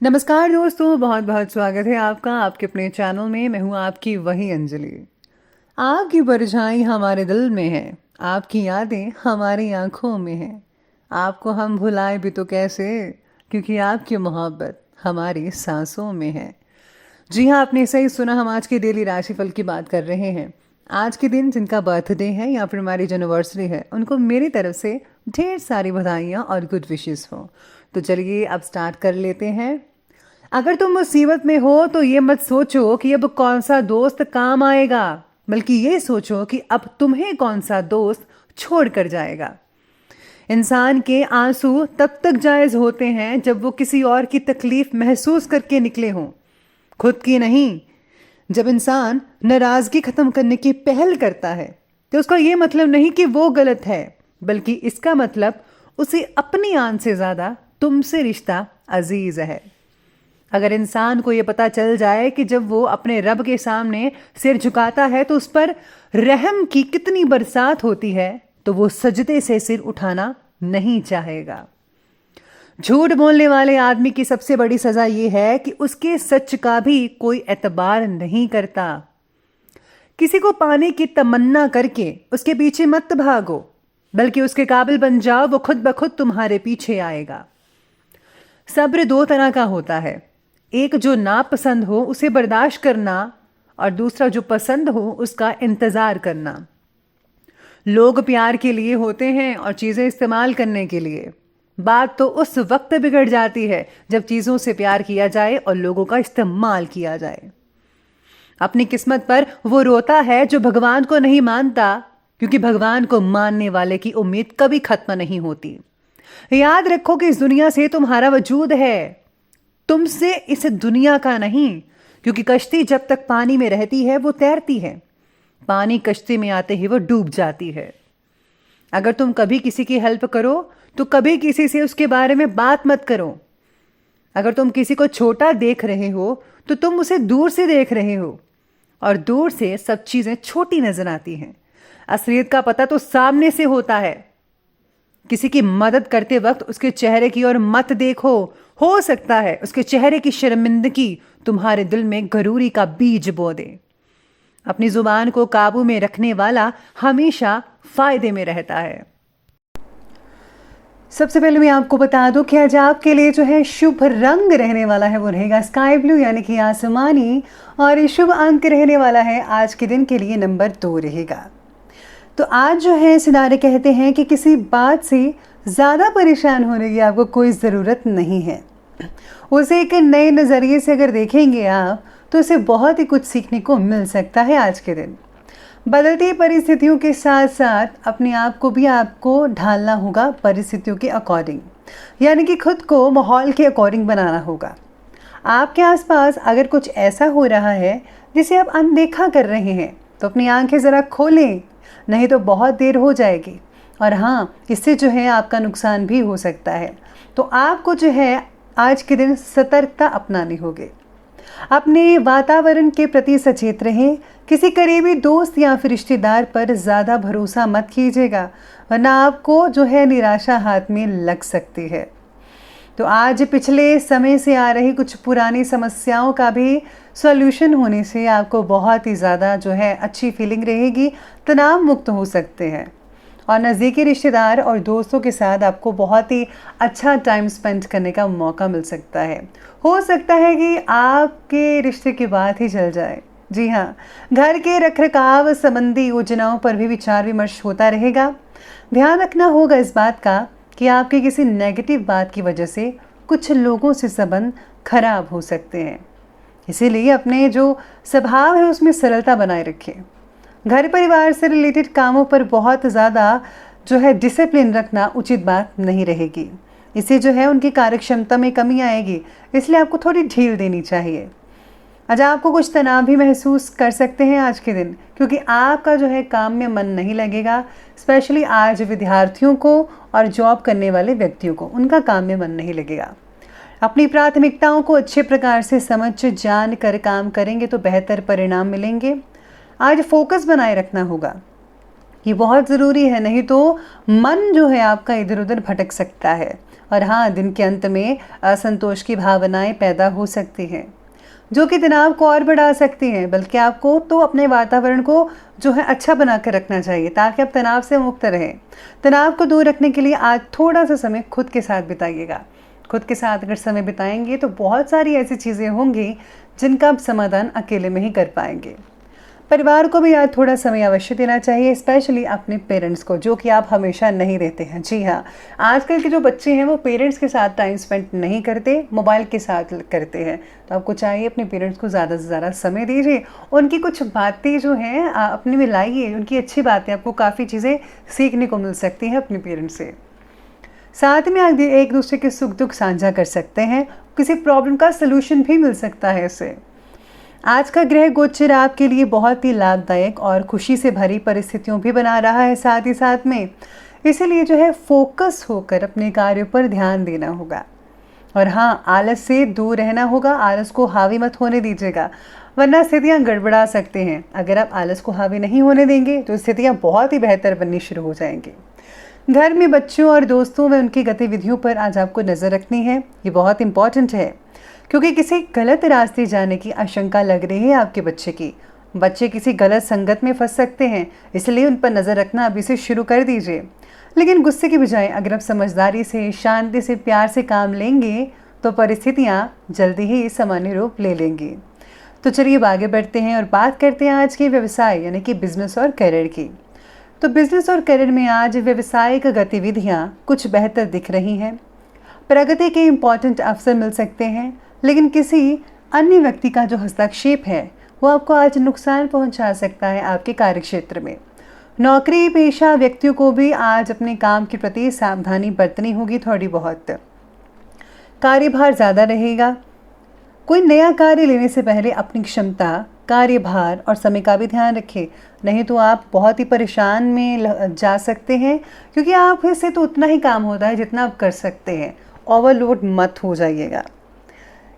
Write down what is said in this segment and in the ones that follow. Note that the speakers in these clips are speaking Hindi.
नमस्कार दोस्तों, बहुत बहुत स्वागत है आपका आपके अपने चैनल में। मैं हूँ आपकी वही अंजलि। आपकी परछाई हमारे दिल में है, आपकी यादें हमारी आंखों में है। आपको हम भुलाए भी तो कैसे, क्योंकि आपकी मोहब्बत हमारी सांसों में है। जी हाँ, आपने सही सुना। हम आज के डेली राशिफल की बात कर रहे हैं। आज के दिन जिनका बर्थडे है या फिर हमारी जो एनिवर्सरी है, उनको मेरी तरफ से ढेर सारी बधाइयाँ और गुड विशेस हो। तो चलिए अब स्टार्ट कर लेते हैं। अगर तुम मुसीबत में हो तो ये मत सोचो कि अब कौन सा दोस्त काम आएगा, बल्कि ये सोचो कि अब तुम्हें कौन सा दोस्त छोड़ कर जाएगा। इंसान के आंसू तब तक जायज होते हैं जब वो किसी और की तकलीफ महसूस करके निकले हों, खुद की नहीं। जब इंसान नाराजगी खत्म करने की पहल करता है तो उसका ये मतलब नहीं कि वो गलत है, बल्कि इसका मतलब उसे अपनी आन से ज्यादा तुमसे रिश्ता अजीज है। अगर इंसान को ये पता चल जाए कि जब वो अपने रब के सामने सिर झुकाता है तो उस पर रहम की कितनी बरसात होती है, तो वो सजदे से सिर उठाना नहीं चाहेगा। झूठ बोलने वाले आदमी की सबसे बड़ी सजा ये है कि उसके सच का भी कोई एतबार नहीं करता। किसी को पाने की तमन्ना करके उसके पीछे मत भागो, बल्कि उसके काबिल बन जाओ, वो खुद ब खुद तुम्हारे पीछे आएगा। सब्र दो तरह का होता है, एक जो नापसंद हो उसे बर्दाश्त करना, और दूसरा जो पसंद हो उसका इंतजार करना। लोग प्यार के लिए होते हैं और चीजें इस्तेमाल करने के लिए। बात तो उस वक्त बिगड़ जाती है जब चीजों से प्यार किया जाए और लोगों का इस्तेमाल किया जाए। अपनी किस्मत पर वो रोता है जो भगवान को नहीं मानता, क्योंकि भगवान को मानने वाले की उम्मीद कभी खत्म नहीं होती। याद रखो कि इस दुनिया से तुम्हारा वजूद है, तुमसे इस दुनिया का नहीं। क्योंकि कश्ती जब तक पानी में रहती है वो तैरती है, पानी कश्ती में आते ही वो डूब जाती है। अगर तुम कभी किसी की हेल्प करो तो कभी किसी से उसके बारे में बात मत करो। अगर तुम किसी को छोटा देख रहे हो तो तुम उसे दूर से देख रहे हो, और दूर से सब चीजें छोटी नजर आती हैं। असलियत का पता तो सामने से होता है। किसी की मदद करते वक्त उसके चेहरे की ओर मत देखो, हो सकता है उसके चेहरे की शर्मिंदगी तुम्हारे दिल में गरूरी का बीज बो दे। अपनी जुबान को काबू में रखने वाला हमेशा फायदे में रहता है। सबसे पहले मैं आपको बता दूं कि आज आपके लिए जो है शुभ रंग रहने वाला है वो रहेगा स्काई ब्लू यानी कि आसमानी, और ये शुभ अंक रहने वाला है आज के दिन के लिए नंबर 2 रहेगा। तो आज जो है सितारे कहते हैं कि किसी बात से ज़्यादा परेशान होने की आपको कोई ज़रूरत नहीं है। उसे एक नए नज़रिए से अगर देखेंगे आप तो उसे बहुत ही कुछ सीखने को मिल सकता है। आज के दिन बदलती परिस्थितियों के साथ साथ अपने आप को भी आपको ढालना होगा परिस्थितियों के अकॉर्डिंग, यानी कि खुद को माहौल के अकॉर्डिंग बनाना होगा। आपके आसपास अगर कुछ ऐसा हो रहा है जिसे आप अनदेखा कर रहे हैं तो अपनी आंखें ज़रा खोलें, नहीं तो बहुत देर हो जाएगी। और हाँ, इससे जो है आपका नुकसान भी हो सकता है। तो आपको जो है आज के दिन सतर्कता अपनानी होगी। अपने वातावरण के प्रति सचेत रहें। किसी करीबी दोस्त या फिर रिश्तेदार पर ज़्यादा भरोसा मत कीजिएगा, वरना आपको जो है निराशा हाथ में लग सकती है। तो आज पिछले समय से आ रही कुछ पुरानी समस्याओं का भी सॉल्यूशन होने से आपको बहुत ही ज़्यादा जो है अच्छी फीलिंग रहेगी, तनाव मुक्त हो सकते हैं, और नज़दीकी रिश्तेदार और दोस्तों के साथ आपको बहुत ही अच्छा टाइम स्पेंड करने का मौका मिल सकता है। हो सकता है कि आपके रिश्ते की बात ही चल जाए। जी हाँ, घर के रखरखाव संबंधी योजनाओं पर भी विचार विमर्श होता रहेगा। ध्यान रखना होगा इस बात का कि आपकी किसी नेगेटिव बात की वजह से कुछ लोगों से संबंध खराब हो सकते हैं, इसीलिए अपने जो स्वभाव है उसमें सरलता बनाए रखें। घर परिवार से रिलेटेड कामों पर बहुत ज़्यादा जो है डिसिप्लिन रखना उचित बात नहीं रहेगी। इससे जो है उनकी कार्यक्षमता में कमी आएगी, इसलिए आपको थोड़ी ढील देनी चाहिए। आज आपको कुछ तनाव भी महसूस कर सकते हैं आज के दिन, क्योंकि आपका जो है काम में मन नहीं लगेगा। स्पेशली आज विद्यार्थियों को और जॉब करने वाले व्यक्तियों को उनका काम में मन नहीं लगेगा। अपनी प्राथमिकताओं को अच्छे प्रकार से समझ जान कर काम करेंगे तो बेहतर परिणाम मिलेंगे। आज फोकस बनाए रखना होगा। ये बहुत ज़रूरी है, नहीं तो मन जो है आपका इधर उधर भटक सकता है और हाँ, दिन के अंत में असंतोष की भावनाएं पैदा हो सकती हैं, जो कि तनाव को और बढ़ा सकती हैं। बल्कि आपको तो अपने वातावरण को जो है अच्छा बना कर रखना चाहिए ताकि आप तनाव से मुक्त रहें। तनाव को दूर रखने के लिए आज थोड़ा सा समय खुद के साथ बिताइएगा। खुद के साथ अगर समय बिताएंगे तो बहुत सारी ऐसी चीज़ें होंगी जिनका आप समाधान अकेले में ही कर पाएंगे। परिवार को भी आज थोड़ा समय अवश्य देना चाहिए, स्पेशली अपने पेरेंट्स को, जो कि आप हमेशा नहीं रहते हैं। जी हाँ, आजकल के जो बच्चे हैं वो पेरेंट्स के साथ टाइम स्पेंड नहीं करते, मोबाइल के साथ करते हैं। तो आपको चाहिए अपने पेरेंट्स को ज़्यादा से ज़्यादा समय दीजिए, उनकी कुछ बातें जो हैं अपने में लाइए, उनकी अच्छी बातें, आपको काफ़ी चीज़ें सीखने को मिल सकती हैं अपने पेरेंट्स से। साथ में आप एक दूसरे के सुख दुख साझा कर सकते हैं, किसी प्रॉब्लम का सलूशन भी मिल सकता है इससे। आज का ग्रह गोचर आपके लिए बहुत ही लाभदायक और खुशी से भरी परिस्थितियों भी बना रहा है साथ ही साथ में। इसीलिए जो है फोकस होकर अपने कार्यों पर ध्यान देना होगा और हाँ, आलस से दूर रहना होगा। आलस को हावी मत होने दीजिएगा, वरना स्थितियाँ गड़बड़ा सकते हैं। अगर आप आलस को हावी नहीं होने देंगे तो स्थितियाँ बहुत ही बेहतर बननी शुरू हो जाएंगी। घर में बच्चों और दोस्तों व उनकी गतिविधियों पर आज आपको नज़र रखनी है, ये बहुत इंपॉर्टेंट है, क्योंकि किसी गलत रास्ते जाने की आशंका लग रही है आपके बच्चे की। बच्चे किसी गलत संगत में फंस सकते हैं, इसलिए उन पर नज़र रखना अभी से शुरू कर दीजिए। लेकिन गुस्से की बजाय अगर आप समझदारी से, शांति से, प्यार से काम लेंगे तो परिस्थितियाँ जल्दी ही सामान्य रूप ले लेंगी। तो चलिए अब आगे बढ़ते हैं और बात करते हैं आज के व्यवसाय यानी कि बिजनेस और करियर की। तो बिजनेस और करियर में आज व्यवसायिक गतिविधियाँ कुछ बेहतर दिख रही हैं। प्रगति के इम्पॉर्टेंट अवसर मिल सकते हैं, लेकिन किसी अन्य व्यक्ति का जो हस्तक्षेप है वो आपको आज नुकसान पहुंचा सकता है आपके कार्यक्षेत्र में। नौकरी पेशा व्यक्तियों को भी आज अपने काम के प्रति सावधानी बरतनी होगी, थोड़ी बहुत। कार्यभार ज़्यादा रहेगा। कोई नया कार्य लेने से पहले अपनी क्षमता, कार्यभार और समय का भी ध्यान रखें, नहीं तो आप बहुत ही परेशान में जा सकते हैं, क्योंकि आप से तो उतना ही काम होता है जितना आप कर सकते हैं। ओवरलोड मत हो जाइएगा।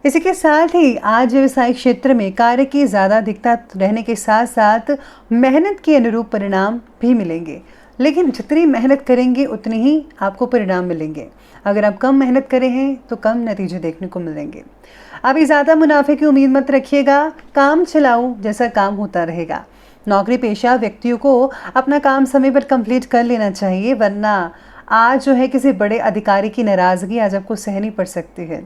इसी के साथ ही आज व्यवसायिक क्षेत्र में कार्य की ज़्यादा अधिकता रहने के साथ साथ मेहनत के अनुरूप परिणाम भी मिलेंगे, लेकिन जितनी मेहनत करेंगे उतनी ही आपको परिणाम मिलेंगे। अगर आप कम मेहनत करें हैं तो कम नतीजे देखने को मिलेंगे। अभी ज़्यादा मुनाफे की उम्मीद मत रखिएगा, काम चलाओ जैसा काम होता रहेगा। नौकरी पेशा व्यक्तियों को अपना काम समय पर कंप्लीट कर लेना चाहिए, वरना आज जो है किसी बड़े अधिकारी की नाराज़गी आज आपको सहनी पड़ सकती है।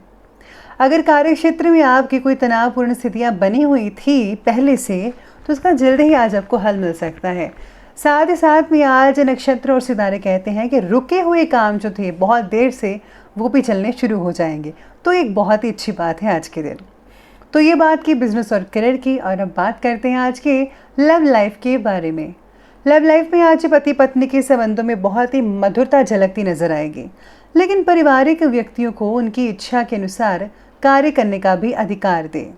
अगर कार्य क्षेत्र में आपकी कोई तनावपूर्ण स्थितियां बनी हुई थी पहले से, तो उसका जल्द ही आज आपको हल मिल सकता है। साथ ही साथ में आज नक्षत्र और सितारे कहते हैं कि रुके हुए काम जो थे बहुत देर से, वो भी चलने शुरू हो जाएंगे। तो एक बहुत ही अच्छी बात है आज के दिन। तो ये बात की बिजनेस और करियर की, और अब बात करते हैं आज के लव लाइफ के बारे में। लव लाइफ में आज पति पत्नी के संबंधों में बहुत ही मधुरता झलकती नजर आएगी, लेकिन पारिवारिक व्यक्तियों को उनकी इच्छा के अनुसार कार्य करने का भी अधिकार दें।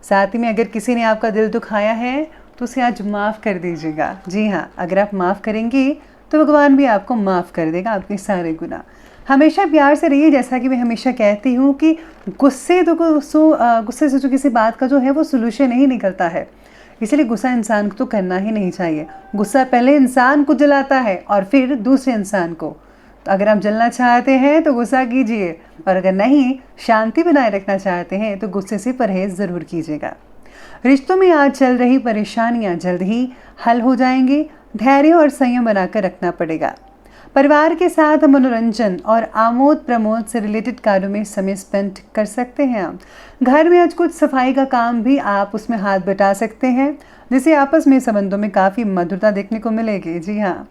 साथ ही में अगर किसी ने आपका दिल दुखाया है तो उसे आज माफ़ कर दीजिएगा। जी हाँ, अगर आप माफ़ करेंगी तो भगवान भी आपको माफ़ कर देगा आपके सारे गुनाह। हमेशा प्यार से रहिए, जैसा कि मैं हमेशा कहती हूँ कि गुस्से से जो किसी बात का जो है वो सोल्यूशन नहीं निकलता है, इसलिए गुस्सा इंसान को तो करना ही नहीं चाहिए। गुस्सा पहले इंसान को जलाता है और फिर दूसरे इंसान को। तो अगर आप जलना चाहते हैं तो गुस्सा कीजिए, और अगर नहीं, शांति बनाए रखना चाहते हैं तो गुस्से से परहेज ज़रूर कीजिएगा। रिश्तों में आज चल रही परेशानियां जल्द ही हल हो जाएंगी। धैर्य और संयम बनाकर रखना पड़ेगा। परिवार के साथ मनोरंजन और आमोद प्रमोद से रिलेटेड कार्यों में समय स्पेंड कर सकते हैं आप। घर में आज कुछ सफाई का काम भी आप उसमें हाथ बटा सकते हैं, जिससे आपस में संबंधों में काफ़ी मधुरता देखने को मिलेगी। जी हाँ,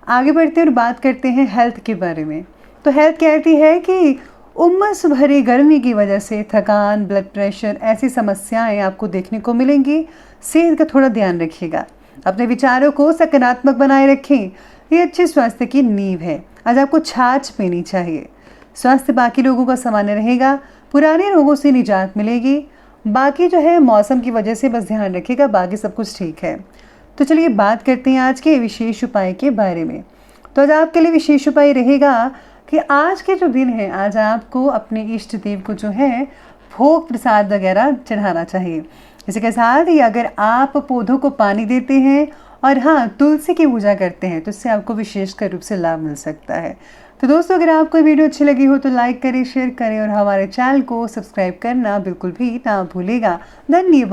आगे बढ़ते हैं और बात करते हैं हेल्थ के बारे में। तो हेल्थ कहती है कि उमस भरी गर्मी की वजह से थकान, ब्लड प्रेशर, ऐसी समस्याएं आपको देखने को मिलेंगी। सेहत का थोड़ा ध्यान रखिएगा। अपने विचारों को सकारात्मक बनाए रखें, ये अच्छे स्वास्थ्य की नींव है। आज आपको छाछ पीनी चाहिए। स्वास्थ्य बाकी लोगों का सामान्य रहेगा, पुराने रोगों से निजात मिलेगी। बाकी जो है मौसम की वजह से बस ध्यान रखिएगा, बाकी सब कुछ ठीक है। तो चलिए बात करते हैं आज के विशेष उपाय के बारे में। तो आज आपके लिए विशेष उपाय रहेगा कि आज के जो दिन है, आज आपको अपने इष्ट देव को जो है भोग प्रसाद वगैरह चढ़ाना चाहिए। इसी के साथ ही अगर आप पौधों को पानी देते हैं और हाँ, तुलसी की पूजा करते हैं तो इससे आपको विशेषकर रूप से लाभ मिल सकता है। तो दोस्तों, अगर आपको वीडियो अच्छी लगी हो तो लाइक करें, शेयर करें और हमारे चैनल को सब्सक्राइब करना बिल्कुल भी ना भूलिएगा। धन्यवाद।